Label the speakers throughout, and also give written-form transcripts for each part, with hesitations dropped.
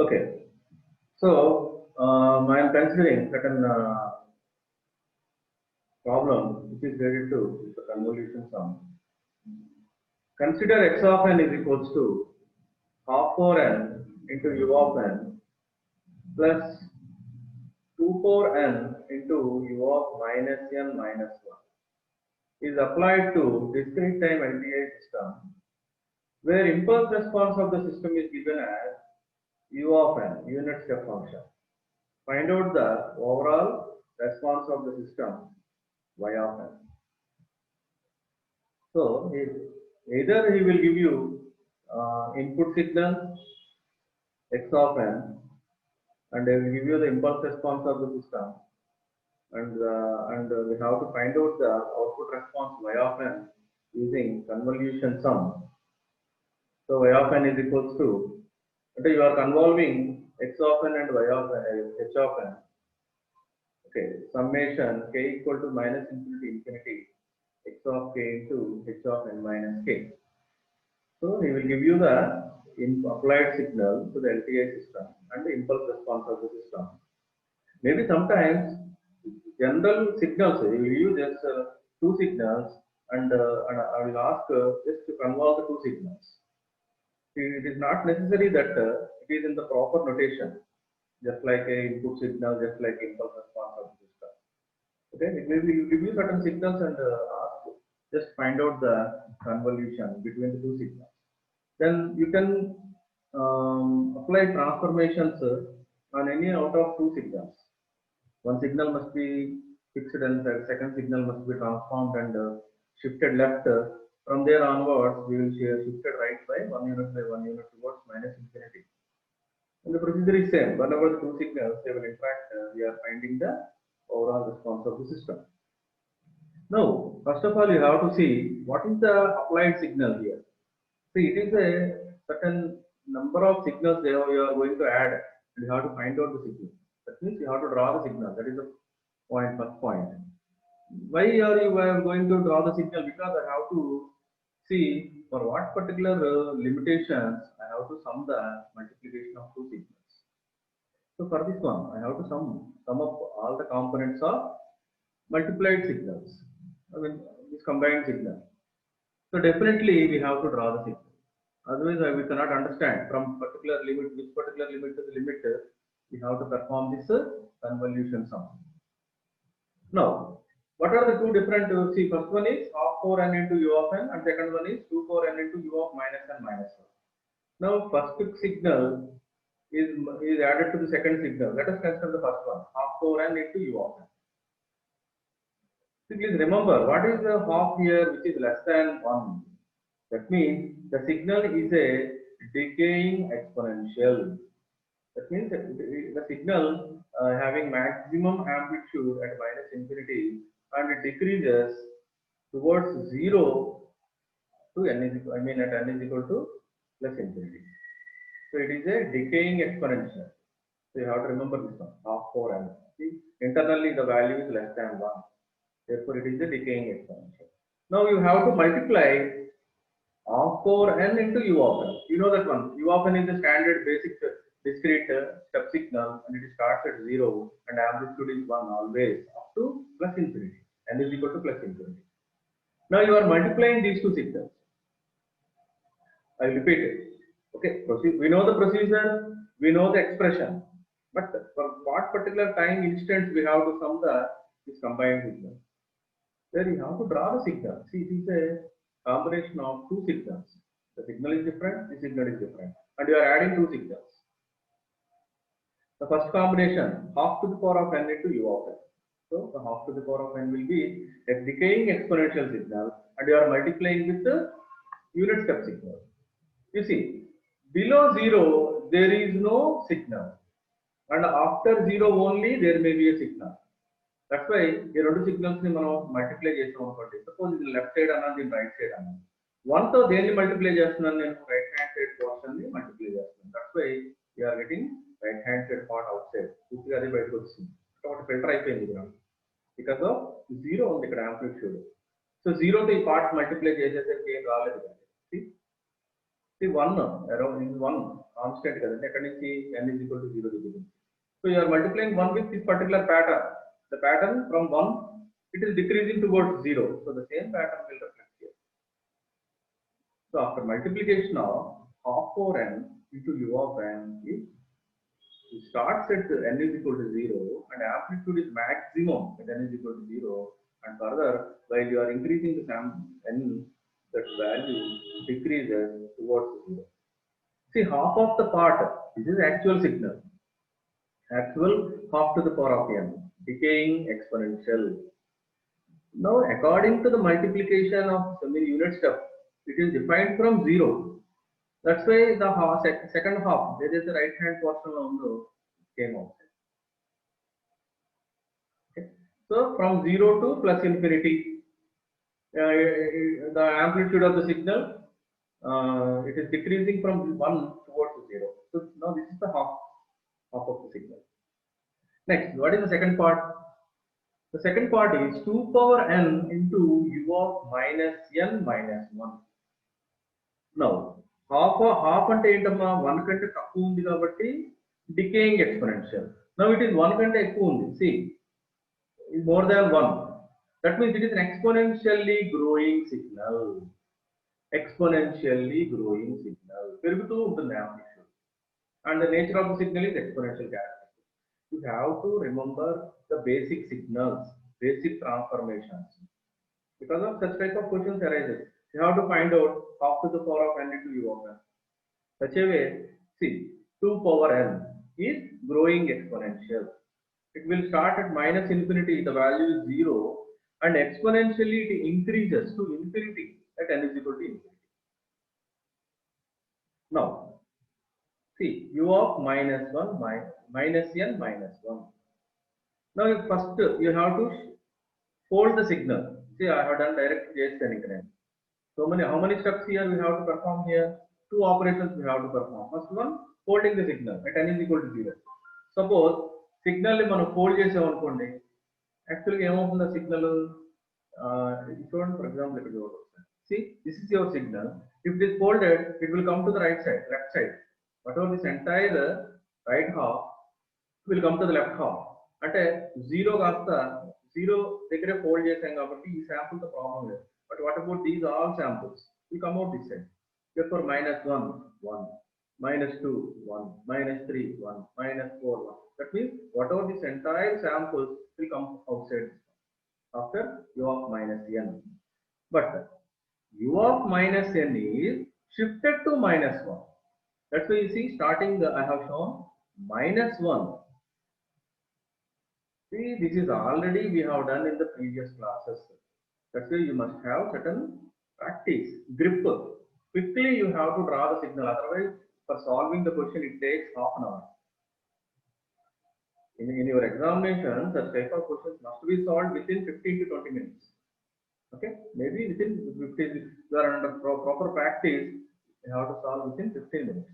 Speaker 1: Okay, so I am considering certain problem which is related to the convolution sum. Consider x of n is equals to half power n into u of n plus 2 power n into u of minus n minus 1 is applied to discrete time LTI system where impulse response of the system is given as u of n, unit step function. Find out the overall response of the system y of n. So either he will give you input signal x of n, and they will give you the impulse response of the system, and we have to find out the output response y of n using convolution sum. So y of n is equals to, you are convolving x of n and y of h of n. Okay, summation k equal to minus infinity infinity x of k into h of n minus k. So he will give you the applied signal to the LTI system and the impulse response of the system. Maybe sometimes general signals, he will use just two signals, and I will ask just to convolve the two signals. It is not necessary that it is in the proper notation, just like a input signal, just like impulse response of the system. Okay, it will give you certain signals and ask just find out the convolution between the two signals. Then you can apply transformations on any out of two signals. One signal must be fixed and the second signal must be transformed and shifted left. From there onwards, we will shifted right by 1 unit towards minus infinity. And the procedure is same. Whenever the two signals they will interact, we are finding the overall response of the system. Now, first of all, you have to see what is the applied signal here. See, it is a certain number of signals there you are going to add, and you have to find out the signal. That means you have to draw the signal. That is the point, first point. Why are you going to draw the signal? Because I have to see for what particular limitations I have to sum the multiplication of two signals. So for this one, I have to sum up all the components of multiplied signals. I mean, this combined signal. So definitely we have to draw the signal. Otherwise, we cannot understand from particular limit, which particular limit to the limit, we have to perform this convolution sum. Now, what are the two different, see, first one is half power n into u of n, and second one is 2 power n into u of minus n minus 1. Now, first signal is added to the second signal. Let us consider the first one, half power n into u of n. So please remember, what is the half here which is less than 1? That means the signal is a decaying exponential. That means the signal having maximum amplitude at minus infinity, and it decreases towards 0 to n is equal, at n is equal to plus infinity. So it is a decaying exponential. So you have to remember this one, half power n. See, internally the value is less than 1. Therefore, it is a decaying exponential. Now you have to multiply half power n into u of n. You know that one. U of n is the standard basic discrete step signal, and it starts at 0 and amplitude is 1 always up to plus infinity. N is equal to plus infinity. Now you are multiplying these two signals. I will repeat it. Okay, we know the procedure, we know the expression, but for what particular time instant we have to sum this combined signal. There you have to draw the signal. See, it is a combination of two signals. The signal is different, the signal is different, and you are adding two signals. The first combination, half to the power of n into u of n. So the half to the power of n will be a decaying exponential signal, and you are multiplying with the unit step signal. You see, below 0 there is no signal, and after 0 only there may be a signal. That's why ఈ రెండు signals ని మనం multiply చేసాం అనుకోండి. Suppose ఇది left side అన్నది దీని right side అన్నది. 1 తో దేన్ని మల్టిప్లై చేస్తున్నాను నేను? రైట్ హ్యాండ్ సైడ్ పోర్షన్ ని మల్టిప్లై చేస్తున్నాను. That's why you are getting right hand side part outside. పూర్తిగా అది బయటకు వచ్చింది. కాబట్టి ఫిల్టర్ అయిపోయింది ఇక్కడ. బికాస్ ఆఫ్ 0 ఉంది ఇక్కడ ఆంప్లిట్యూడ్. సో 0 తో ఈ పార్ట్ మల్టిప్లై చేసేసరికి ఏం రాలేదు. See 1 around is 1 constant kadandi akkadi nunchi n is equal to 0 digits. So you are multiplying 1 with this particular pattern. The pattern from 1 it is decreasing towards 0. So the same pattern will reflect here. So after multiplication of half power n into u of n is it starts at n is equal to 0 and amplitude is maximum at n is equal to 0, and further while you are increasing the n, that value decreases towards 0. See half of the part, this is actual signal, actual half to the power of n, decaying exponential. Now according to the multiplication of some unit step, it is defined from 0. That's why the second half, there is the right hand portion on the came outside. Okay. So from 0 to plus infinity, the amplitude of the signal, it is decreasing from 1 towards 0. So now this is the half of the signal. Next, what is the second part? The second part is 2 power n into u of minus n minus 1. Now half అంటే ఏంటమ్మా 1 కంటే తక్కువ ఉంది కాబట్టి decaying exponential. Now it is 1 కంటే ఎక్కువ ఉంది. See, is more than 1. That means it is an exponentially growing signal. Exponentially growing signal. పెరుగుతూ ఉంటుంది amplitude. And the nature of the signal is exponential characteristic. You have to remember the basic signals, basic transformations. Because of such type of questions arises, you have to find out half to the power of n into u of n. Such a way, see, 2 power n is growing exponential. It will start at minus infinity, the value is 0, and exponentially it increases to infinity at n is equal to infinity. Now, see, u of minus 1 minus n minus 1. Now, first you have to fold the signal. See, I have done direct case study. So how many steps here we have to perform here? 2 operations we have to perform. First one, folding the signal at n is equal to 0. Suppose signal ni manu fold chesam anukondi, actually ఏమవుతుంది signal చూడండి, for example ఇక్కడ చూడండి. See, this is your signal. If it is folded, it will come to the right side, left side. Whatever this entire right half will come to the left half. అంటే 0 కాస్త 0 దగ్గరే fold చేసాం కాబట్టి ఈ sample తో problem లేదు. But what about these all samples? Will come out this side. Therefore minus 1 1, minus 2 1, minus 3 1, minus 4 1. That means whatever this entire samples will come outside after u of minus n. But u of minus n is shifted to minus 1. That's why you see starting I have shown minus 1. See, this is already we have done in the previous classes. That's why you must have certain practice, grip. Quickly you have to draw the signal. Otherwise, for solving the question, it takes half an hour. In your examination, such type of questions must be solved within 15 to 20 minutes. Okay, maybe within 15. You are under proper practice, you have to solve within 15 minutes.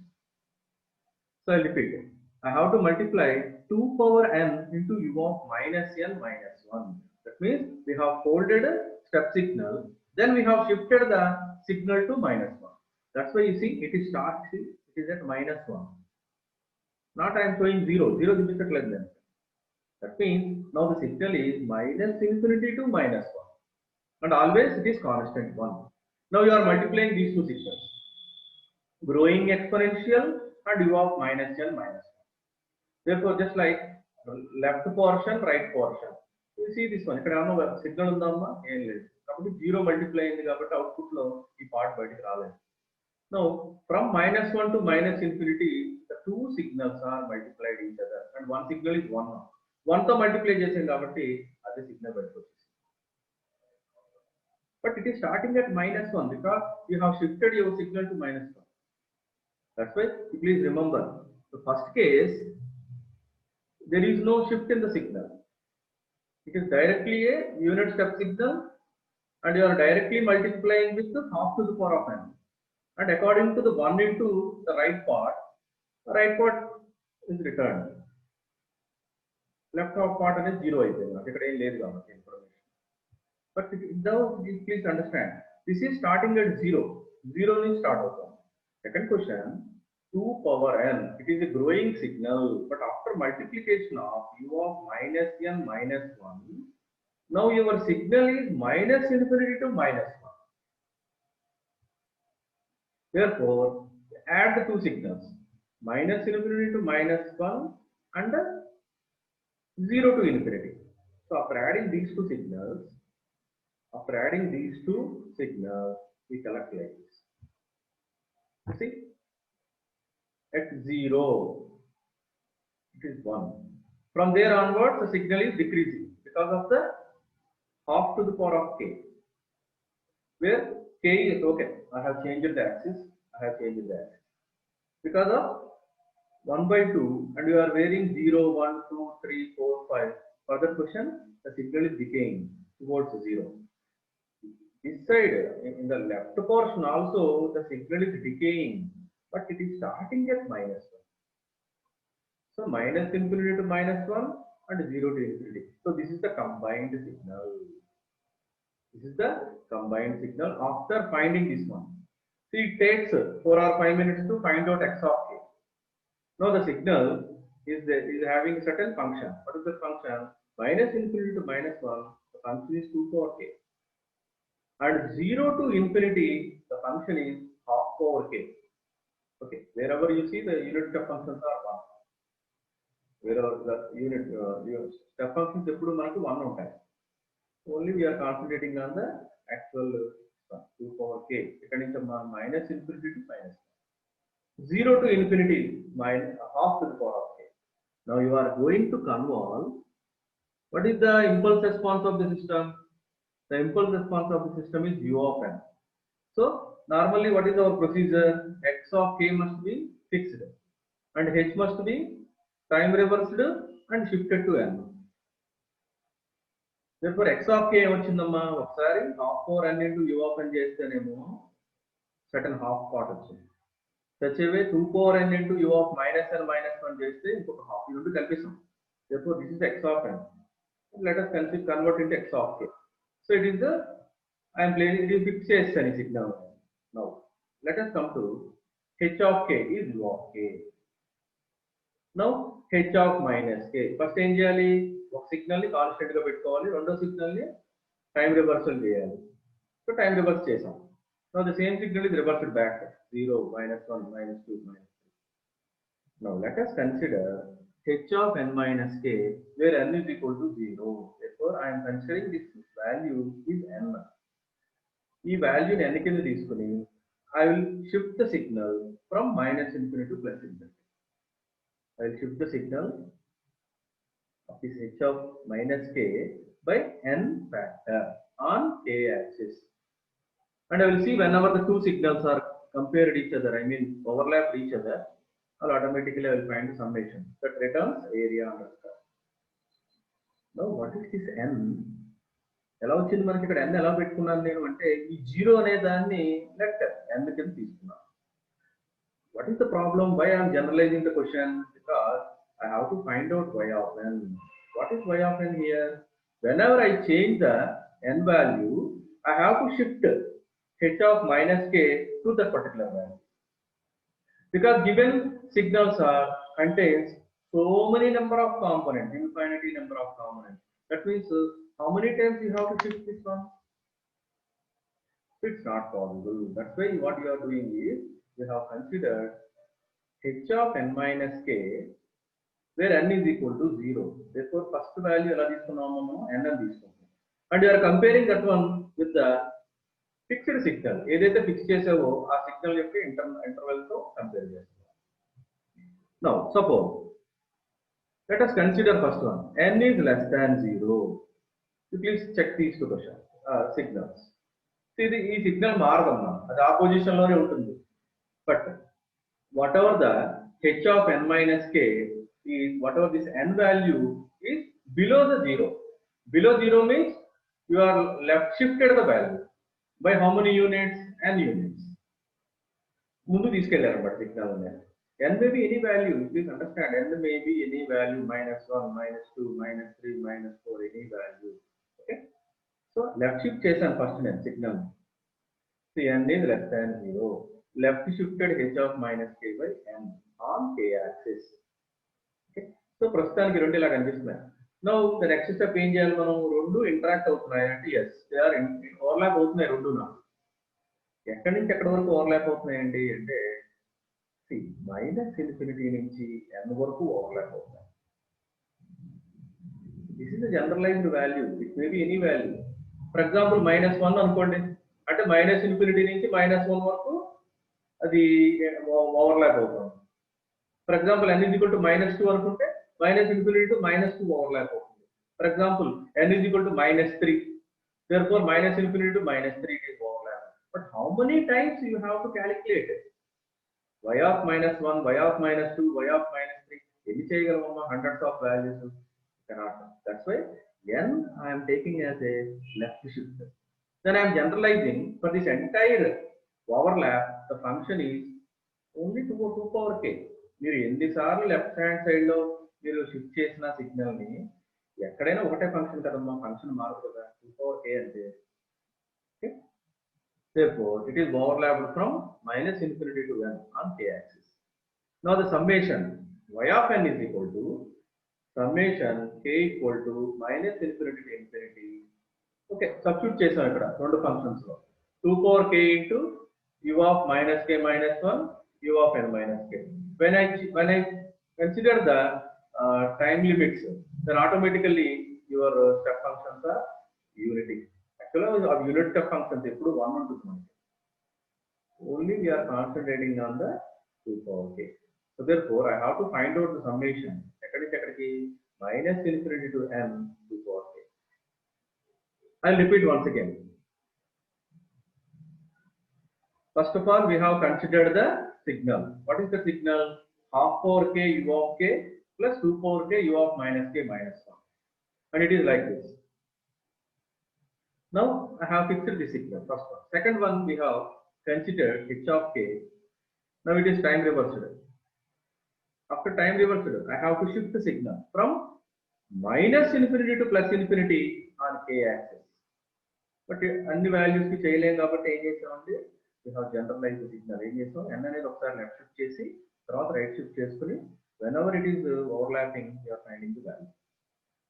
Speaker 1: So I repeat it. I have to multiply 2 power n into u of minus n minus 1. That means we have folded step signal, then we have shifted the signal to minus 1. That's why you see it is it is at minus 1. Not I am showing 0. 0 is like that. That means now the signal is minus infinity to minus 1. And always it is constant 1. Now you are multiplying these two signals. Growing exponential and u of minus n minus 1. Therefore, just like left portion, right portion. You see this one. Ikkada ఏమన్నా signal ఉందమ్మా ఏం లేదు కాబట్టి 0 multiply అయింది కాబట్టి output లో ఈ part బయటికి రాలేదు. Now from minus 1 to minus infinity, the two signals are multiplied each other and one signal is 1. 1 తో మల్టిప్లై చేసాం కాబట్టి అదే సిగ్నల్ బయటకు వచ్చేసింది. But it is starting at minus 1 because you have shifted your signal to minus 1. That's why please remember the first case there is no shift in the signal. It is directly a unit step signal and you are directly multiplying with the half to the power of n. And according to the 1 into the right part is returned. Left half part is 0 అయిపోయింది. ఇక్కడ ఏం లేదు కాబట్టి information. But now please understand, this is starting at 0. 0 నుంచి start అవుతుంది. Second question, 2 power n, it is a growing signal, but after multiplication of u of minus n minus 1, now your signal is minus infinity to minus 1. Therefore, add the two signals, minus infinity to minus 1 and 0 to infinity. So after adding these two signals, we collect like this. See, at 0, it is 1. From there onwards, the signal is decreasing because of the half to the power of k, where k is okay. I have changed the axis. Because of 1 by 2, and you are varying 0, 1, 2, 3, 4, 5. Further question, the signal is decaying towards 0. This side, in the left portion also, the signal is decaying, but it is starting at -1. So minus infinity to minus 1 and 0 to infinity. So this is the combined signal. After finding this one. See, it takes 4 or 5 minutes to find out x of k. Now the signal is having a certain function. What is the function? Minus infinity to minus 1, the function is 2 power k. And 0 to infinity, the function is half power k. Okay, wherever you see the unit step functions are 1. Wherever the unit step functions epudu manaku 1 untayi. Only we are concentrating on the actual 2 power k. Ikkada nunchi minus infinity to minus 0 to infinity minus half to the power of k. Now you are going to convolve. What is the impulse response of the system? The impulse response of the system is u of n. So normally what is our procedure? X of k must be fixed and h must be time reversed and shifted to n. Therefore x of k ఏమొచ్చిందమ్మా ఒకసారి half power n into u of n చేస్తేనేమో certain half part వచ్చింది. Such a way 2 power n into u of minus n minus 1 చేస్తే ఇంకొక half ఈ రెండు కలిపిస్తాం. Therefore this is x of n. Let us convert into x of k. So it is I am playing it is fixed చేస్తాను ఈ signal. Now let us come to h of k is u of k. Now h of minus k. First ఏం చేయాలి? ఒక signal ని constant గా పెట్టుకోవాలి, రెండో signal ని టైం రివర్సల్ చేయాలి. సో టైం రివర్స్ చేసాం. Now the same signal is reversed back 0, minus 1, minus 2, minus 3. Now let us consider h of n minus k where n is equal to 0. Therefore I am considering this value is n. ఈ value ని n కింద తీసుకుని I will shift the signal from minus infinity to plus infinity. I will shift the signal of this h of minus k by n factor on k axis. And I will see whenever the two signals are compared each other, I mean overlap each other, automatically I will find the summation that returns area under the curve. Now what is this n? ఎలా వచ్చింది మనకి ఇక్కడ n ఎలా పెట్టుకున్నాను నేను అంటే ఈ 0 అనే దాన్ని లెట్ n కింద తీసుకున్నాను. What is the problem? Why I am generalizing the question? Because I have to find out y of n. What is y of n here? Whenever I change the n value, I have to shift h of minus k to that particular value. Because given signals are contains so many number of components, infinity number of components. That means how many times you have to shift this one? It's not possible. That's why what you are doing is we have considered h of n minus k where n is equal to 0. Therefore first value ela తీసుకున్నాము మనం n అని తీసుకుంటాం. And you are comparing that one with the fixed signal. ఏదైతే fix చేసావో ఆ signal యొక్క interval తో compare చేస్తాం. Now suppose let us consider first one. N is less than 0. You please check these two questions signals. See the ఈ signal మారదమ్మా, అది opposition లోనే ఉంటుంది. But whatever the h of n minus k is, whatever this n value is below the 0. Below 0 means you are left shifted the value by how many units? N units. ముందు తీసుకెళ్లారు అన్నమాట signal అనేది. n may be any value. Please understand, n may be any value, minus 1, minus 2, minus 3, minus 4, any value. Okay. So left shift చేశాను first నేను signal. See n is less than 0. left shifted h of minus k by n on k axis. Okay. So ప్రస్తుతానికి రెండు ఇలా కనిపిస్తున్నాయి. Now the next step ఏం చేయాలి, మనం రెండు ఇంటరాక్ట్ అవుతున్నాయి అంటే yes they are ఓవర్లాప్ అవుతున్నాయి రెండు. ఎక్కడి నుంచి ఎక్కడి వరకు ఓవర్లాప్ అవుతున్నాయండి అంటే మైనస్ ఇన్ఫినిటీ నుంచి n వరకు ఓవర్లాప్ అవుతాయి. This is the generalised value, it may be any value. For example -1 అనుకోండి, అంటే మైనస్ ఇన్ఫినిటీ నుంచి -1 వరకు అది ఓవర్లాప్ అవుతుంది. ఫర్ ఎగ్జాంపుల్ n -2 అనుకుంటే మైనస్ ఇన్ఫినిటీ టు -2 ఓవర్లాప్ అవుతుంది. For example n -3, therefore minus infinity to -3 is overlap. But how many times you have to calculate it? Y of -1, y of -2, y of -3, ఎన్ని చేయగలమమ్మా? hundreds of values cannot. That's why n I am taking as a left shift. Then I am generalizing for this entire overlap. The function is only 2 power k. మీరు ఎన్నిసార్లు left hand side లో మీరు shift చేసిన signal ని ఎక్కడైనా ఒకటే function కదమ్మా, function మారదు కదా, 2 power k అంటే. Okay? Therefore, it is overlapped from minus infinity to n on k axis. Now the summation y of n is equal to summation k equal to minus infinity to infinity. Okay, substitute చేసాం ఇక్కడ రెండు functions లో 2 power k into u of minus k minus 1, u of n minus k. When I consider the time limits, then automatically your step functions are unity. Actually, our unit step functions epudu 1 ఉంటుంది మనకి. Only we are concentrating on the 2 power k. So therefore, I have to find out the summation. ఎక్కడి నుంచి ఎక్కడికి? minus infinity to n 2 power k. I'll repeat once again. First of all, we have considered the signal. What is the signal? Half power k u of k plus 2 power k u of minus k minus 1. And it is like this. Now, I have fixed the signal, first one. Second one, we have considered h of k. Now it is time reversed. After time reversed, I have to shift the signal from minus infinity to plus infinity on k axis. But అన్ని values కి చేయలేం కాబట్టి ఏం చేసామంటే we have generalized the signal. ఏం చేసాం, n అనేది ఒకసారి లెఫ్ట్ షిఫ్ట్ చేసి తర్వాత రైట్ షిఫ్ట్ చేసుకుని whenever it is overlapping you are finding the value.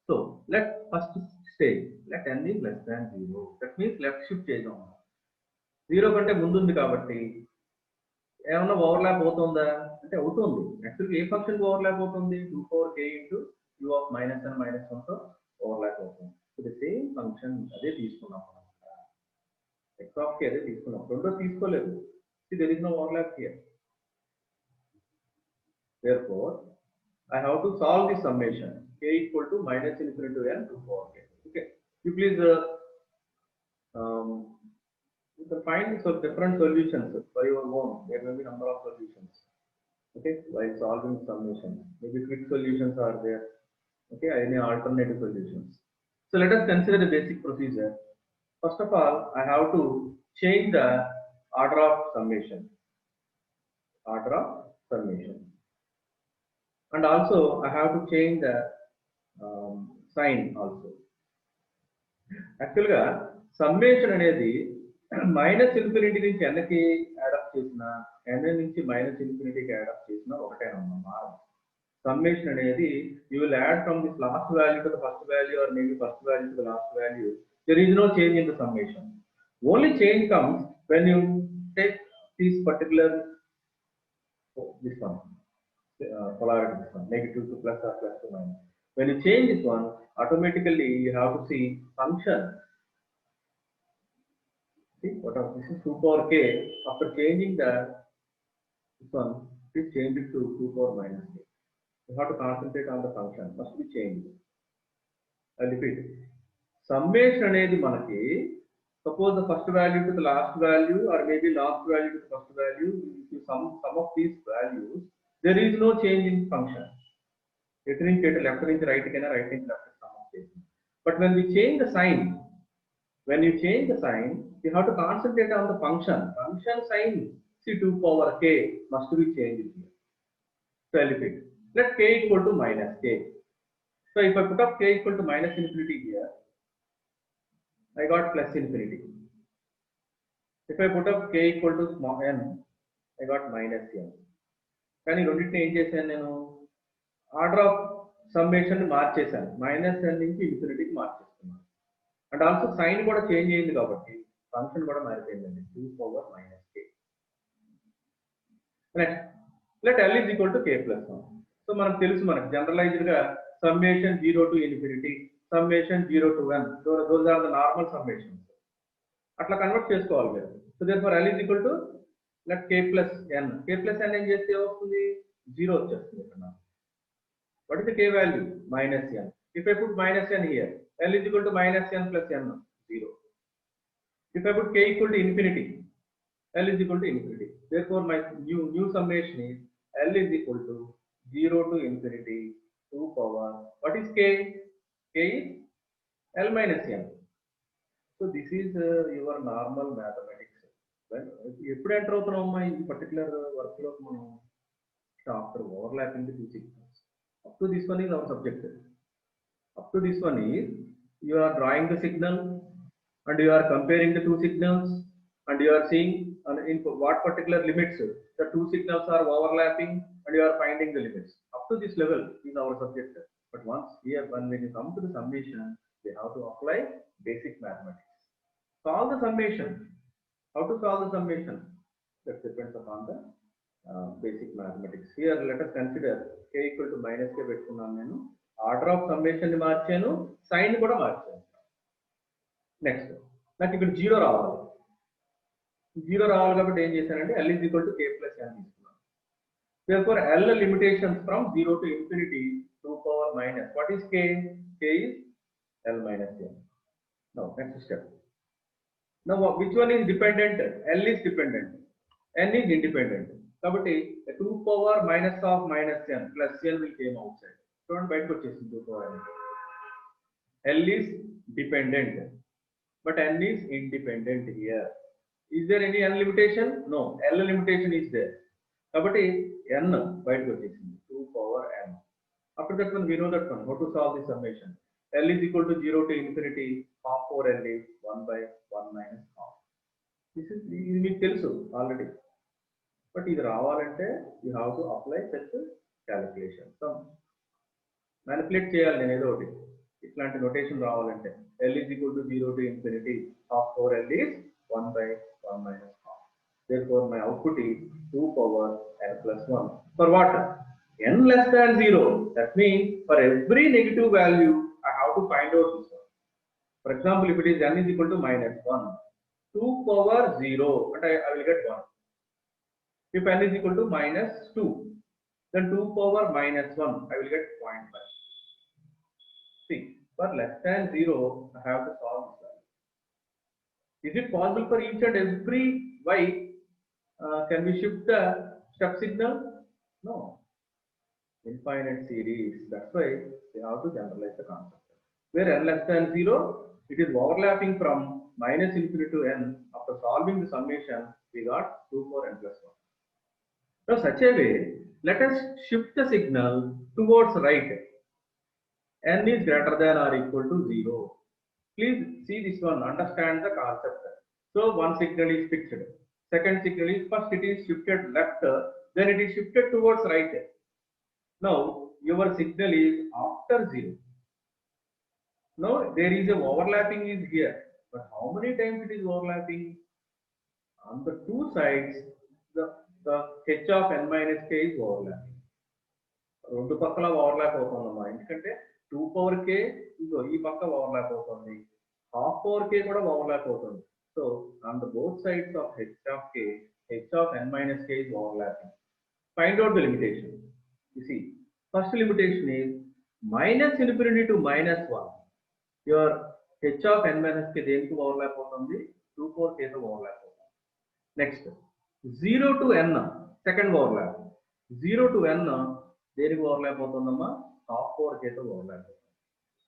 Speaker 1: So let first stage, let n is less than 0. That means left shift చేద్దాం. 0 కంటే ముందు ఉంది కాబట్టి ఏమన్నా ఓవర్లాప్ అవుతుందా అంటే అవుతుంది. యాక్చువల్గా ఏ ఫంక్షన్ ఓవర్లాప్ అవుతుంది? 2 power k into u of minus n minus 1 తో ఓవర్లాప్ అవుతుంది. సో ది సేమ్ ఫంక్షన్ అదే తీసుకున్నాం. x of k అదే తీసుకున్నాం, రెండో తీసుకోలేదు. there is no overlap here. Therefore, I have to solve the summation k equal to minus infinity to n 2 power k. Okay, you please you can find some different solutions by your own. There may be number of solutions. Okay, while solving summation, maybe quick solutions are there. Okay, any alternative solutions. So let us consider the basic procedure. First of all, I have to change the order of summation. And also I have to change the sign also. Actually, summation అనేది minus infinity నుంచి n కి add up చేసిన, n నుంచి minus ఇన్ఫినిటీకి add up చేసిన ఒకటేనమ్మా. Summation అనేది you will add from this last value to the first value or maybe first value to the last value. There is no change in the summation. Only change comes when you take this particular this one polarity, this one negative to plus or plus to minus. When you change this one, automatically you have to see function. See what are this is 2 power k. After changing the this one, please change it to 2 power minus k. You have to concentrate on the function, must be changed. I repeat. Summation అనేది మనకి suppose the first value to the last value or maybe last value to the first value, if you sum of these values, there is no change in function. It means left నుంచి right కైనా right నుంచి left sum of చేసి. But when we change the sign, when you change the sign, you have to concentrate on the function. Function sign, see 2 power k must be changed here. So I repeat. Let k equal to minus k. So if I put up k equal to minus infinity here, I got plus infinity. If I put up k equal to small n, I got minus n. కానీ రెండింటిని ఏం చేశాను నేను order of summation మార్చేశాను, minus n నుంచి ఇన్ఫినిటీకి మార్చేస్తున్నాను. And also sign కూడా చేంజ్ అయింది కాబట్టి ఫంక్షన్ కూడా మారిపోయిందండి, 2 power minus k. Next let l is equal to k plus 1. So మనకు తెలుసు, మనకు జనరలైజ్డ్ గా summation 0 to infinity, summation 0 to 1, those are the normal summations. అట్లా కన్వర్ట్ చేసుకోవాలి మీరు. So therefore l is equal to let k plus n. k plus n ఏం చేస్తే వస్తుంది, 0 వచ్చేస్తుంది ఇక్కడ. What is the k value? Minus n. If I put minus n here, l is equal to minus n plus n, 0. If I put k equal to infinity, l is equal to infinity. Therefore my new summation is l is equal to 0 to infinity 2 power, what is k? K is l minus n. So this is your normal mathematics. When ఎప్పుడు enter అవుతున్నామమ్మా ఈ particular work లో మనం after overlapping the two signals. Up to this one is our subject. Up to this one is you are drawing the signal and you are comparing the two signals and you are seeing in what particular limits the two signals are overlapping and you are finding the limits. Up to this level is our subject. But once here, when you come to the summation, we have to apply basic mathematics. Solve the summation. How to solve the summation? That depends upon the basic mathematics. Here let us consider k equal to minus k పెట్టుకున్నాను నేను, order of summation ని మార్చాను, sign కూడా మార్చాను. Next నాకు ఇక్కడ 0 రావాలి. 0 రావాలి కాబట్టి ఏం చేశానంటే l is equal to k plus n తీసుకున్నాను. Therefore l limitations from 0 to infinity 2 power minus, what is k? K is l minus n. Now next step. Now which one is dependent? L is dependent, n is independent. కాబట్టి 2 power minus of minus n plus n will came outside. చూడండి బయటకు వచ్చేసింది 2 power n. L is dependent but n is independent here. Is there any n limitation? No, L limitation is there. కాబట్టి n బయటకు వచ్చేసింది 2 power n. After that one we know that one, how to solve the summation. L is equal to 0 to infinity half 4 L is 1 by 1 minus half. This is మీకు తెలుసు already. But ఇది రావాలంటే you have to apply such calculation. So manipulate చేయాలి నేను ఏదో ఒకటి, ఇట్లాంటి notation రావాలంటే L is equal to 0 to infinity half 4L is 1 by 1 minus half. Therefore my output is 2 power n plus 1. For what? N less than 0. That means for every negative value I have to find out this one. For example, if it is n is equal to minus 1, 2 power 0, but I will get 1. If n is equal to minus 2, then 2 power minus 1, I will get 0.5. See, for less than 0, I have to solve this value. Is it possible for each and every y? Can we shift the step signal? No. Infinite series. That's why we have to generalize the concept. Where n less than 0, it is overlapping from minus infinity to n. After solving the summation, we got 2 power n plus 1. Now, such a way, let us shift the signal towards right. N is greater than or equal to 0. Please see this one, understand the concept. So, one signal is fixed. Second signal is, first it is shifted left, then it is shifted towards right. Now, your signal is after 0. Now, there is a overlapping is here. But how many times it is overlapping? On the two sides, the h of n minus k is overlapping. రెండు పక్కల overlap అవుతుందమ్మా, ఎందుకంటే 2 power k ఇదో ఈ పక్క overlap అవుతుంది, half power k కూడా overlap అవుతుంది. So on the both sides of h of k, h of n minus k is overlapping. Find out the limitation. You see, first limitation is minus infinity to minus 1. Your h of n minus k దేనికి overlap అవుతుంది? 2 power k తో overlap అవుతుంది. Next 0 to n, second overlap. 0 to n దేనికి overlap అవుతుందమ్మా? Half power k తో overlap అవుతుంది.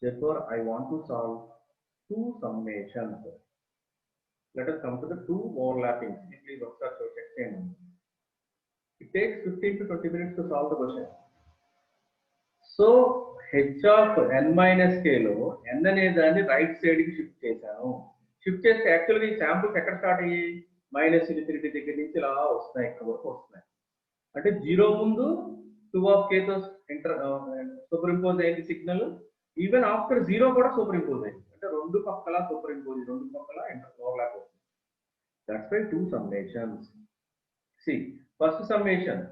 Speaker 1: Therefore I want to solve two summations. Let us come to the two overlapping. Please observe your check. It takes 15 to 20 minutes to solve the question. So h of n minus k లో n అనే దాన్ని right side కి shift చేశాను. Shift చేస్తే యాక్చువల్గా ఈ samples ఎక్కడ start అయ్యాయి? మైనస్ ఇన్ఫినిటీ దగ్గర నుంచి ఇలా వస్తున్నాయి, ఇక్కడ వరకు వస్తున్నాయి. అంటే 0 ముందు 2 ఆఫ్ కేతో సూపర్ ఇంపోజ్ అయింది సిగ్నల్, ఈవెన్ ఆఫ్టర్ 0 కూడా సూపర్ ఇంపోజ్ అయింది. అంటే రెండు పక్కల సూపర్ ఇంపోజ్, రెండు పక్కల ఓవర్లాప్ అవుతుంది. That's why 2 summations. See first summation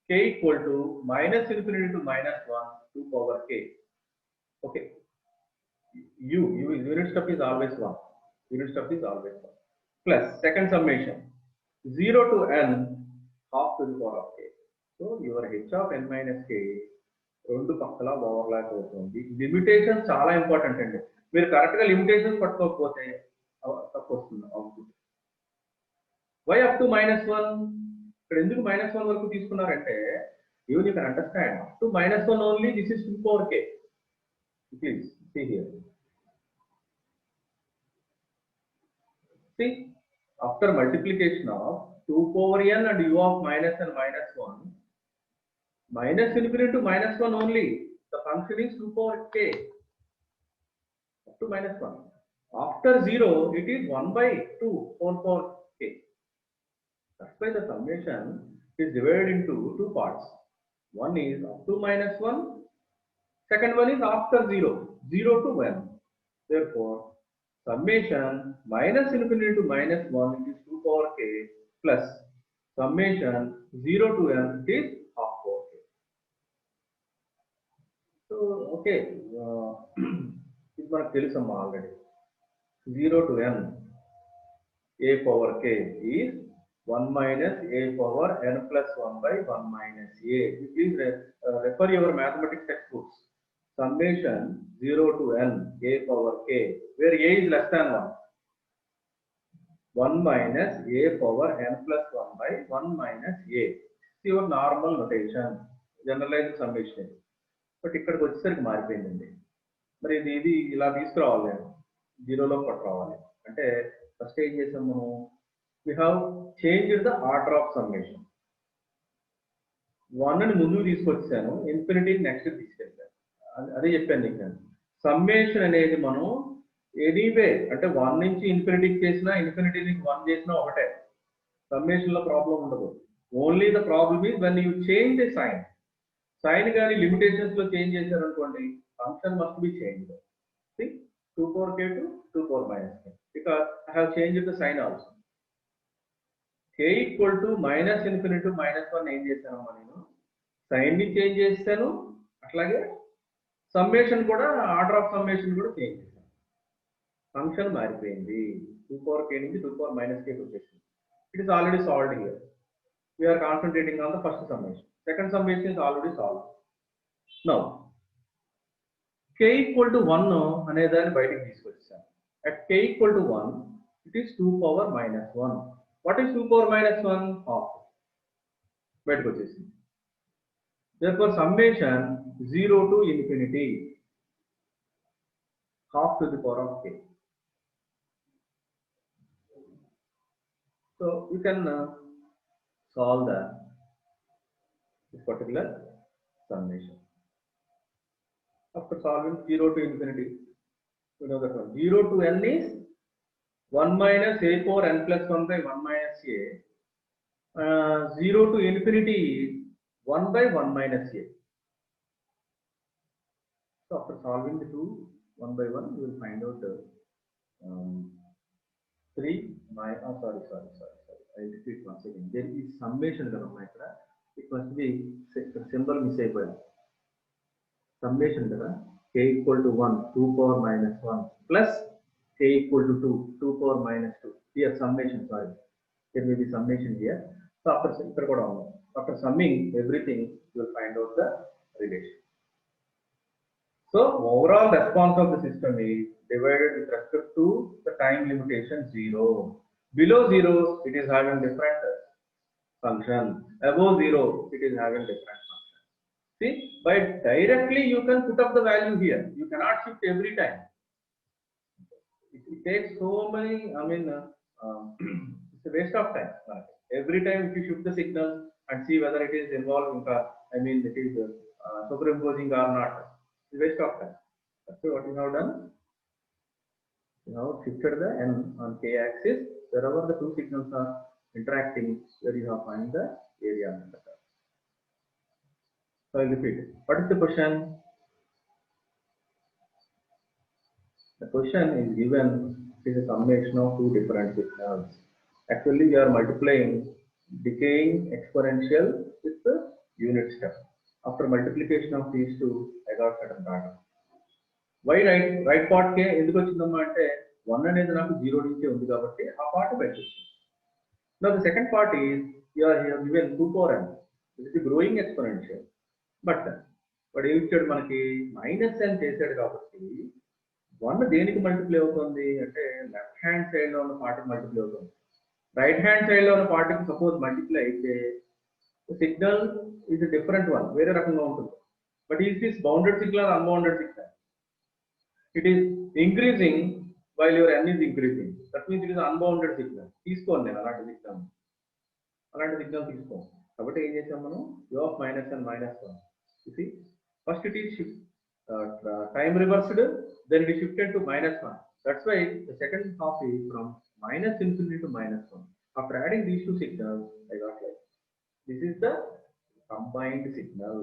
Speaker 1: k equal to minus infinity to minus 1 2 power k. Okay, unit step is always 1, unit step is always 1, plus second summation 0 to n half to the power of k. So your h of n minus k రెండు పక్కల overlap అవుతుంది. Limitations చాలా important అండి. మీరు correct గా limitations పట్టుకోకపోతే తప్పు వస్తుంది output. Why up to -1? ఇక్కడ ఎందుకు -1 వరకు తీసుకున్నారంటే you can understand up to -1 only, this is 2 power k. Please see here. See, after multiplication of 2 power n and u of minus and minus 1, minus infinity to -1 only, the function is 2 power k up to -1. After 0, it is 1 by 2, 4 power k. That's why the summation is divided into two parts. One is up to -1, second one is after 0, 0 to 1. Therefore, summation minus infinity to -1, it is 2 power k, plus summation 0 to n, it is half power k. So, okay, this one telusam already. 0 to n, a power k is 1 minus a power n plus 1 by 1 minus a. Please refer your mathematics textbooks. Summation 0 to n a power k, where a is less than 1. 1 minus a power n plus 1 by 1 minus a. It's your normal notation, generalized summation. But ఇక్కడికి వచ్చేసరికి మారిపోయిందండి. మరి ఇది ఇలా తీసుకురావాలి, నేను జీరోలో పట్టుకోవాలి అంటే ఫస్ట్ ఏం చేసాము, we have changed the order of summation. 1 ని ముందుకు తీసుకొచ్చాను, ఇన్ఫినిటీ నెక్స్ట్ తీసుకెళ్ళాను. అదే చెప్పాను నీకు. సమ్మేషన్ అనేది మనం ఎనీవే అంటే 1 నుంచి ఇన్ఫినిటీకి చేసినా, ఇన్ఫినిటీ నుంచి 1 చేసినా ఒకటే. సమ్మేషన్ లో ప్రాబ్లం ఉండదు. Only the problem is when you change the sign. Sign కానీ లిమిటేషన్స్ లో చేంజ్ చేశారనుకోండి, function must be change. 2 power k to 2 power minus k, because I have changed the sign also. k equal to minus infinity to -1 ఏం చేశానమ్మా, నేను sign ని change చేస్తాను, అట్లాగే summation కూడా, order of summation కూడా change చేశాను. Function మారిపోయింది, 2 power k నుంచి 2 power minus k వచ్చేసింది. It is already solved here. We're concentrating on the first summation. Second summation is already solved. Now k equal to 1 అనే దాన్ని బయటికి తీసుకొచ్చాను. at k equal to 1, it is 2 power minus 1. What is 2 power minus 1? Half. బయటకు వచ్చేసింది. Therefore, summation 0 to infinity, half to the power of k. So, you can solve this particular summation. After solving 0 to infinity, you know that one. 0 to n is 1 minus a power n plus 1 by 1 minus a. 0 to infinity is 1 by 1 minus a. So after solving the two 1 by 1, you will find out 3 minus, sorry. I repeat once again. There is summation. It must be symbol mistake. Summation k equal to 1, 2 power minus 1 plus k equal to 2, 2 power minus 2. Here summation, sorry. There may be summation here. So after summing everything, you will find out the relation. So overall response of the system is divided with respect to the time limitation 0. Below 0, it is having different function. Above 0, it is having different function. See, by directly you can put up the value here. You cannot shift every time. It takes so many, it's a waste of time. Every time if you shift the signal and see whether it is involving, it is superimposing or not, it's a waste of time. That's what you have done. You have shifted the n on k axis wherever the two signals are interacting, where you have find the area under the curve. So I'll repeat. What is the question? The question is given, it is a summation of two different signals. Actually, we are multiplying decaying exponential with the unit step. After multiplication of these two, I got certain pattern. Why right part ke enduku vachindamma ante 1 anedi naaku 0 nunchi undi kabatti aa part baitu. Now the second part is you are here given 2 power n. This is growing exponential. But what ఏమి ఇచ్చాడు మనకి minus n చేశాడు కాబట్టి 1 దేనికి multiply అవుతుంది అంటే left hand side లో ఉన్న పార్ట్ కి మల్టిప్లై అవుతుంది. రైట్ హ్యాండ్ సైడ్ లో ఉన్న పార్ట్ కి సపోజ్ మల్టిప్లై అయితే signal is a different one, వేరే రకంగా ఉంటుంది. But is this bounded signal are unbounded signal? It is increasing while your n is increasing. That means it is unbounded signal. తీసుకోండి నేను అలాంటి సిగ్నల్ తీసుకోండి. కాబట్టి ఏం చేసాం మనం u of minus n minus 1. You see, first it is shift, time reversed, then it is shifted to minus 1. That's why the second half is from minus infinity to minus 1. After adding these two signals, I got like this is the combined signal.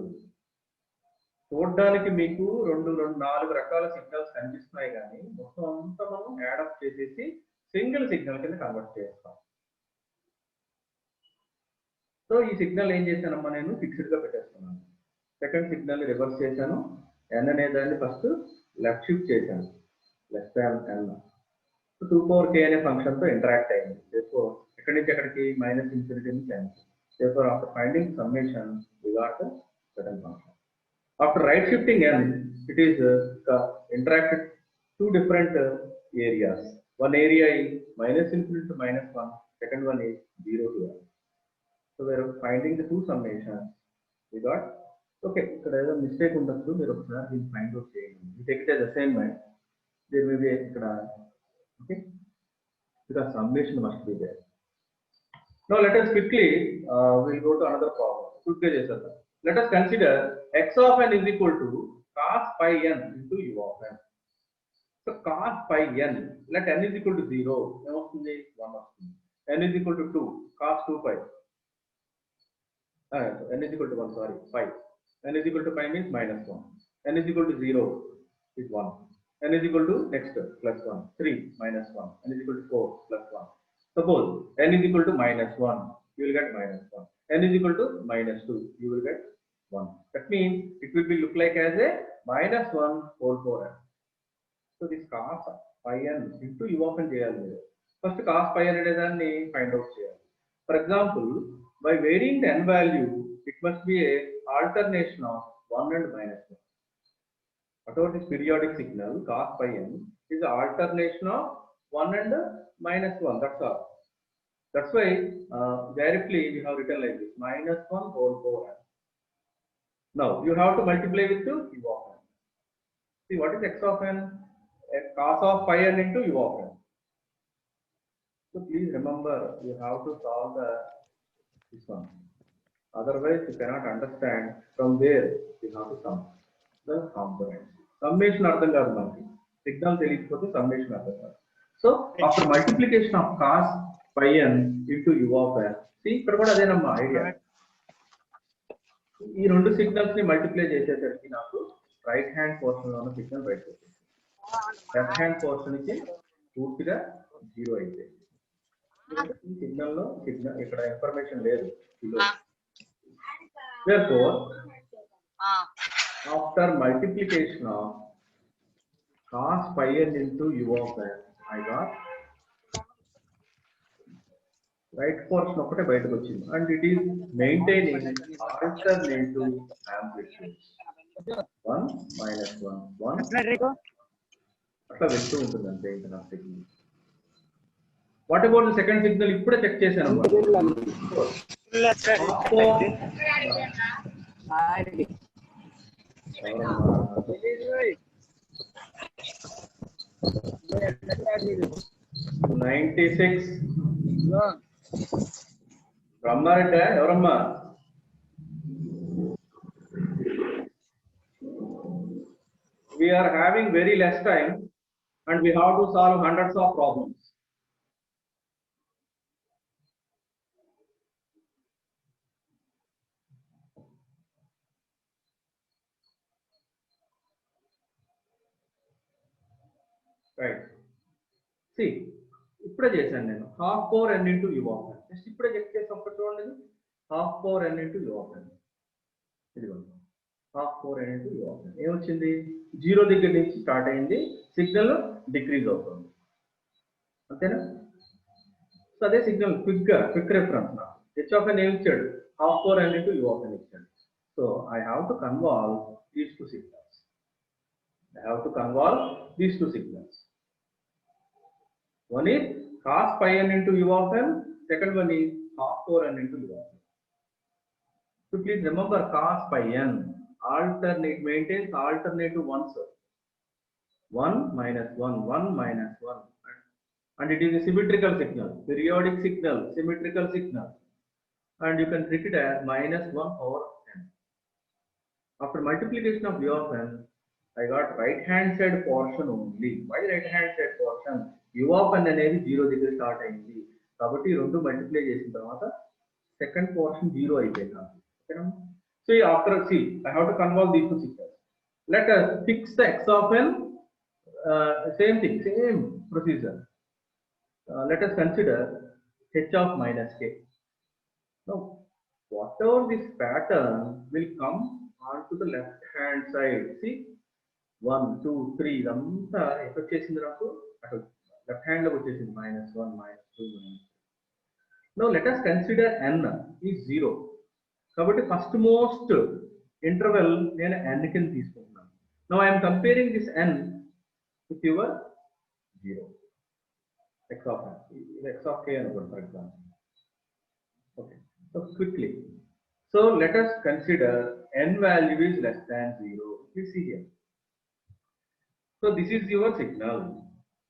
Speaker 1: చూడడానికి మీకు రెండు నాలుగు రకాల signals కనిపిస్తున్నాయి కానీ మొత్తం అంతా మనం యాడప్ చేసేసి సింగిల్ సిగ్నల్ కింద కన్వర్ట్ చేస్తాం. సో ఈ సిగ్నల్ ఏం చేశానమ్మా నేను ఫిక్స్డ్ గా పెట్టేస్తున్నాను. సెకండ్ సిగ్నల్ రివర్స్ చేశాను. n అనే దాన్ని ఫస్ట్ లెఫ్ట్ షిఫ్ట్ చేశాను less than n. 2 power k అనే ఫంక్షన్ తో ఇంటరాక్ట్ అయింది. సో ఎక్కడి నుంచి ఎక్కడికి మైనస్ ఇన్ఫినిటీ నుంచి n. Therefore after finding summation we got a certain function. After right shifting n, it is interacted two different areas. One area is minus infinity to minus 1. Second one is 0 to 1. So we are finding the two summations. We got okay. There is a mistake on the two. We are find out change. We take it as assignment. There may be okay because summation must be there. Now let us quickly we'll go to another problem. Quickly, let us consider x of n is equal to cos pi n into u of n. So cos pi n, let n is equal to 0, n is equal to 2, cos 2 pi. N is equal to 1, sorry, pi. N is equal to pi means minus 1. N is equal to 0 is 1. N is equal to next plus 1, 3 minus 1. N is equal to 4 plus 1. Suppose n is equal to minus 1, you will get minus 1. N is equal to minus 2, you will get 1. That means it will be look like as a minus 1 whole power n. So this cos pi n into u of n cheyali. First cos pi n ane danni find out cheyali. For example, by varying the n value, it must be a alternation of 1 and minus 1. Whatever this periodic signal cos pi n is an alternation of 1 and minus 1. That's all. That's why directly we have written like this minus 1 whole power n. Now you have to multiply with u of n. See what is x of n? Cos of pi n into u of n. So please remember you have to solve this one. Otherwise you cannot understand from where you have to sum the components. Summation ardham kaadu manaki. Signal teliyapothe summation ardham kaadu. So after multiplication of cos pi n into u of n, see ikkada kuda adenamma idea. ఈ రెండు signals ని multiply చేసేసరికి నాకు right hand portion లో ఉన్న signal బయటకు వచ్చింది. Left hand portion కి పూర్తిగా 0 అయితే ఈ సిగ్నల్ లో ఇక్కడ ఇన్ఫర్మేషన్ లేదు. Therefore after multiplication of cos pi n into u of n, I got right portion ఒకటే బయటకు వచ్చింది and it is maintaining alternative amplitude 1 minus 1 1 అట్లా వెళ్తూ ఉంటుంది అంతే ఇంకా నా signal. What about the second signal? ఇప్పుడే చెక్ చేశాను. 96 బ్రహ్మారెడ్డి ఎవరమ్మా? We are having very less time and we have to solve hundreds of problems. Right సి ఇప్పుడే చేశాను నేను half power n into you of n just ఇప్పుడే చెక్ చేసి ఒక్కటి చూడండి half power n into you of n ఇదిగోండి half power n into you of n ఏమొచ్చింది 0 దగ్గర నుంచి స్టార్ట్ అయింది సిగ్నల్ డిక్రీజ్ అవుతుంది అంతేనా సో అదే సిగ్నల్ క్విక్ రెఫరెన్స్ నాకు h ఆఫ్ n ఏమి ఇచ్చాడు half power n into you of n ఇచ్చాడు so I have to convolve these two signals I have to convolve these two signals. One is cos pi n into u of n, second one is half power n into u of n. So please remember cos pi n maintains alternative ones. 1 minus 1, 1 minus 1. And it is a symmetrical signal, periodic signal, symmetrical signal. And you can treat it as minus 1 over n. After multiplication of u of n, I got right hand side portion only. Why right hand side portion? U of n అనేది 0 దగ్గర start అయింది కాబట్టి రెండు multiply చేసిన తర్వాత second portion 0 అయిపోయింది ఓకేనా so after see I have to convolve these two signals. Let us fix the x of n. Same thing, same procedure. Let us consider h of minus k. Now whatever this pattern will come onto the left hand side. See 1 2 3 ఇదంతా ఎంత వచ్చేసింది నాకు అటు left hand లో వచ్చేసింది -1 -2 no let us consider n is 0 కాబట్టి first most interval నేను n కింద తీసుకుంటున్నాను no I am comparing this n with your 0 x of n x of k అనుకోండి for example okay so quickly so let us consider n value is less than 0 please see here. So this is your signal.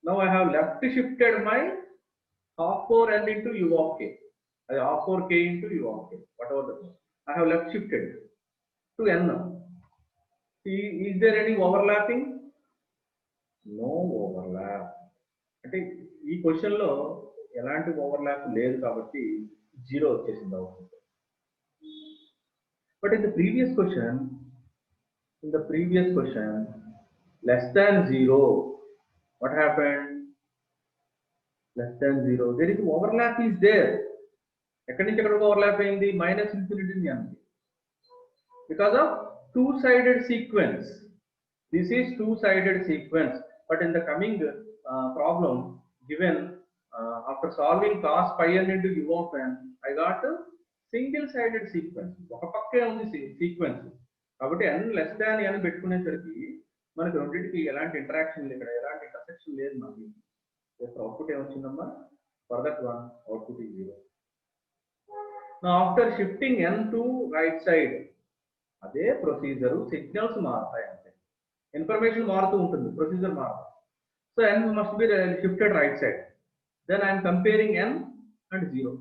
Speaker 1: Now I have left shifted my half power n into u of k. Half power k into u of k. Whatever that is. I have left shifted to n. Is there any overlapping? No overlap. అంటే ఈ question లో ఎలాంటి overlap లేదు కాబట్టి 0 వచ్చేసింది output. But in the previous question, less than 0, what happened? Less than 0, there is overlap is there. ekkadi nunchi ekkadiki overlap ayindi minus infinity ni anti because of two-sided sequence. This is two-sided sequence, but in the coming problem given after solving cos pi n into u of n, I got a single-sided sequence. oka pakke undi sequence కాబట్టి n less than n పెట్టుకునేసరికి మనకి రెండింటికి ఎలాంటి interaction లేదు, ఇక్కడ ఎలాంటి intersection లేదు. మనకి output ఏమొచ్చిందమ్మా for that one output is 0. నా after shifting n to right side అదే ప్రొసీజర్ సిగ్నల్స్ మారుతాయి అంతే, ఇన్ఫర్మేషన్ మారుతూ ఉంటుంది, ప్రొసీజర్ మారుతుంది. So n must be shifted right side. Then I'm comparing n and 0.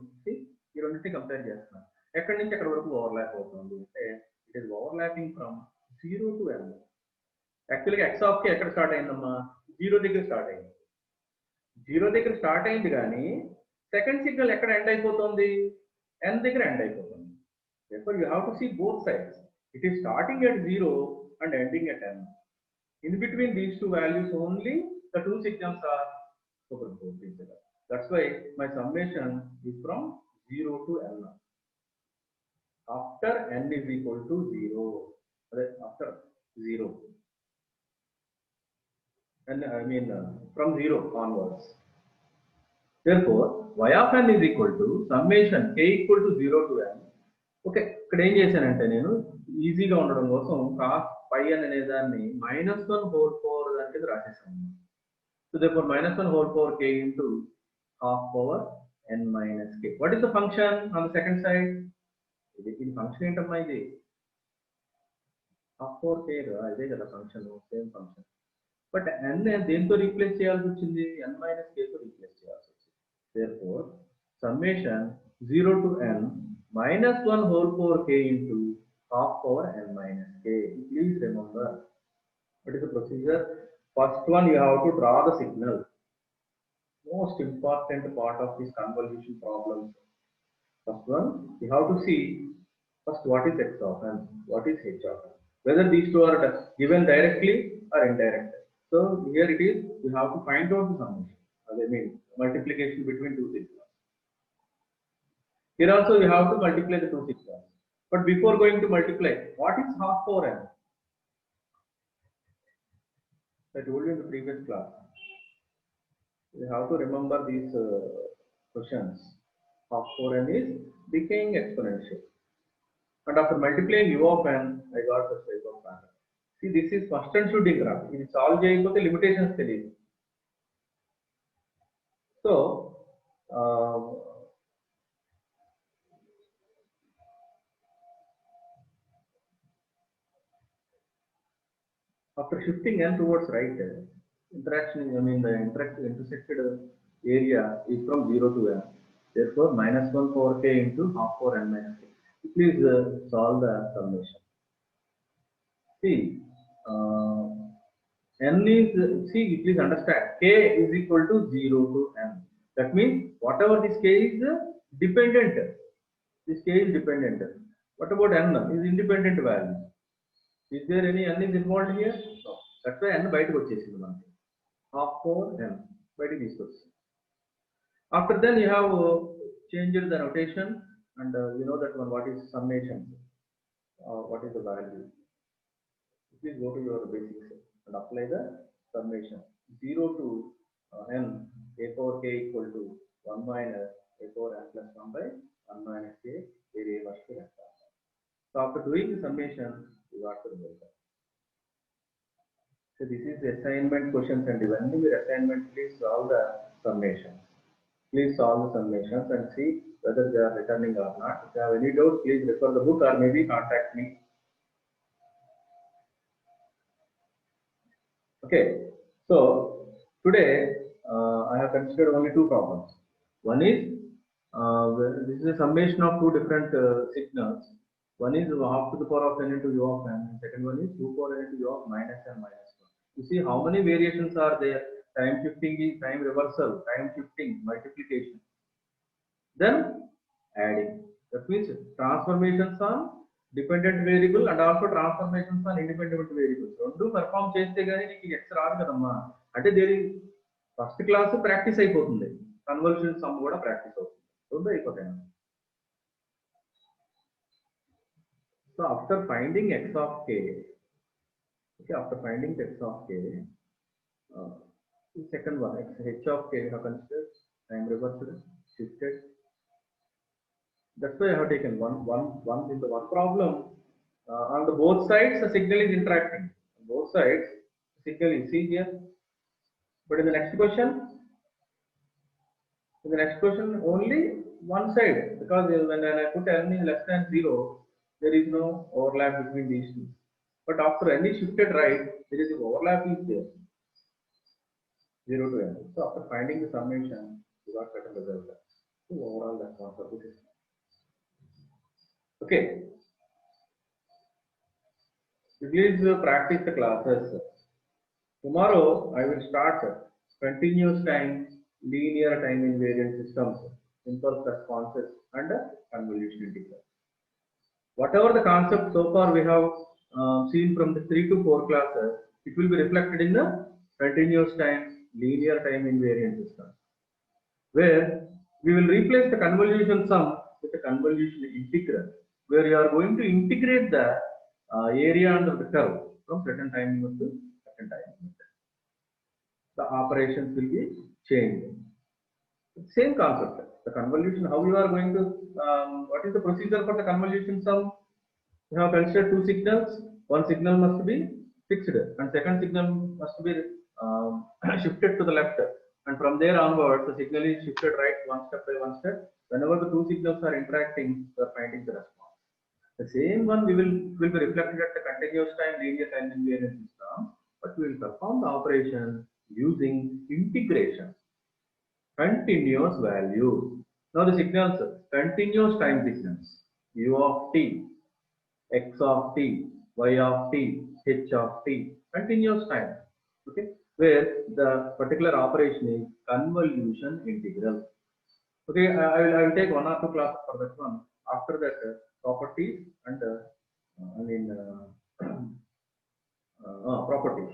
Speaker 1: ఈ రెండింటిని కంపేర్ చేస్తున్నాను. ఎక్కడి నుంచి ఎక్కడి వరకు ఓవర్లాప్ అవుతుంది అంటే it is overlapping from 0 to n. యాక్చువల్గా x ఆఫ్ కే ఎక్కడ స్టార్ట్ అయిందమ్మా 0 దగ్గర స్టార్ట్ అయింది. 0 దగ్గర స్టార్ట్ అయింది కానీ సెకండ్ సిగ్నల్ ఎక్కడ ఎండ్ అయిపోతుంది n దగ్గర ఎండ్ అయిపోతుంది. therefore you have to see both sides. It is starting at 0 and ending at n. In between these two values only the two signals are superposed each other. That's why my summation is from 0 to n. After n is equal to 0, after 0, and I mean from 0 onwards. Therefore y of n is equal to summation k equal to 0 to n. Okay, ఇక్కడ ఏం చేశానంటే నేను ఈజీగా ఉండడం కోసం cos pi n అనే దాన్ని -1 whole power దాని కింద రాసేసాను. So therefore -1 whole power k into half power n minus k. What is the function on the second side? ఇది ఫంక్షన్ ఏంటమ్మా, ఇది half power k ఇదే కదా function, same function. But n దేంతో రీప్లేస్ చేయాల్సి వచ్చింది, n minus k తో replace చేయాల్సి వచ్చింది. therefore summation 0 to n -1 whole power k into half power n minus k. Please remember what is the procedure. First one, you have to draw the signal. Most important part of this convolution problem. First one, you have to see first what is x of n, what is h of n, whether these two are given directly or indirectly. So here it is, you have to find out the summation. I mean, multiplication between two signals. Here also you have to multiply the two signals. But before going to multiply, what is half power n? I told you in the previous class. You have to remember these questions. Half power n is decaying exponential. And after multiplying u of n, I got the shape of pattern. See, this is first and shooting graph. It is solve the limitations తెలియదు. So, after shifting n towards right, interaction, I mean the intersected area is from 0 to n. Therefore, minus 1 power k into half power n minus k. Please solve the summation. See, n is, see, please understand, k is equal to 0 to n. That means whatever this k is dependent. This k is dependent. What about n? Is independent value. Is there any n is involved here? No. That's why n బయటకు వచ్చేసింది మనకి. Half power n బయటకు తీసుకొచ్చింది. After then you have changed the notation and you know that one, what is summation? What is the value? Please go to your basics and apply the summation. 0 to n a power k equal to 1 minus a power n plus 1 by 1 minus k area first vector. So after doing the summation, you got the result. So this is the assignment questions, and when you assignment, please solve the summations. Please solve the summations and see whether they are returning or not. If you have any doubt, please refer the book or maybe contact me. Okay, so today I have considered only two problems. One is this is a summation of two different signals. One is half to the power of n into u of n, and second one is 2 power n into u of minus n minus 1. You see how many variations are there? Time shifting is time reversal, time shifting, multiplication, then adding. That means transformations on dependent variable and also transformations on independent variables. రెండు perform చేస్తే గానీ నీకు X రాదు కదమ్మా. అంటే దేని first class practice అయిపోతుంది, convolution some కూడా ప్రాక్టీస్ అవుతుంది, రెండు అయిపోతాయి. So after finding x of k, okay, after finding x of k, the second one, h of k, you have considered time reversal, shifted. That's why I have taken one in the one problem. On the both sides, the signal is interacting. On both sides, the signal is see here. But in the next question, only one side, because when I put n is less than 0, there is no overlap between these two. But after n is shifted right, there is an overlap is there, 0 to n. So after finding the summation, you got certain result. So overall, that's one for this. Okay. Please practice the classes. Tomorrow I will start continuous time, linear time invariant systems, impulse responses, and convolution integral. Whatever the concept so far we have seen from the 3 to 4 classes, it will be reflected in the continuous time, linear time invariant system, where we will replace the convolution sum with the convolution integral, where you are going to integrate the area under the curve from certain time limit to certain time limit. The operations will be changed. Same concept. The convolution, how you are going to, what is the procedure for the convolution sum? You have considered two signals. One signal must be fixed, and second signal must be shifted to the left. And from there onwards, the signal is shifted right one step by one step. Whenever the two signals are interacting, we are finding the response. The same one will be reflected at the continuous time, linear time invariant system, but we will perform the operation using integration, continuous value. Now the signals, continuous time signals, u of t, x of t, y of t, h of t, continuous time. Okay, where the particular operation is convolution integral. Okay, I will take 1 or 2 classes for that one. After that, properties and properties.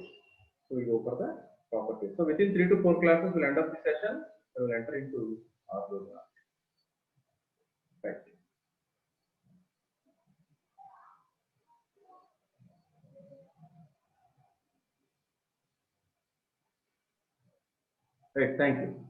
Speaker 1: So we go for the properties. So within 3 to 4 classes, we'll end up the session. We will enter into our program. Right. Right. Thank you.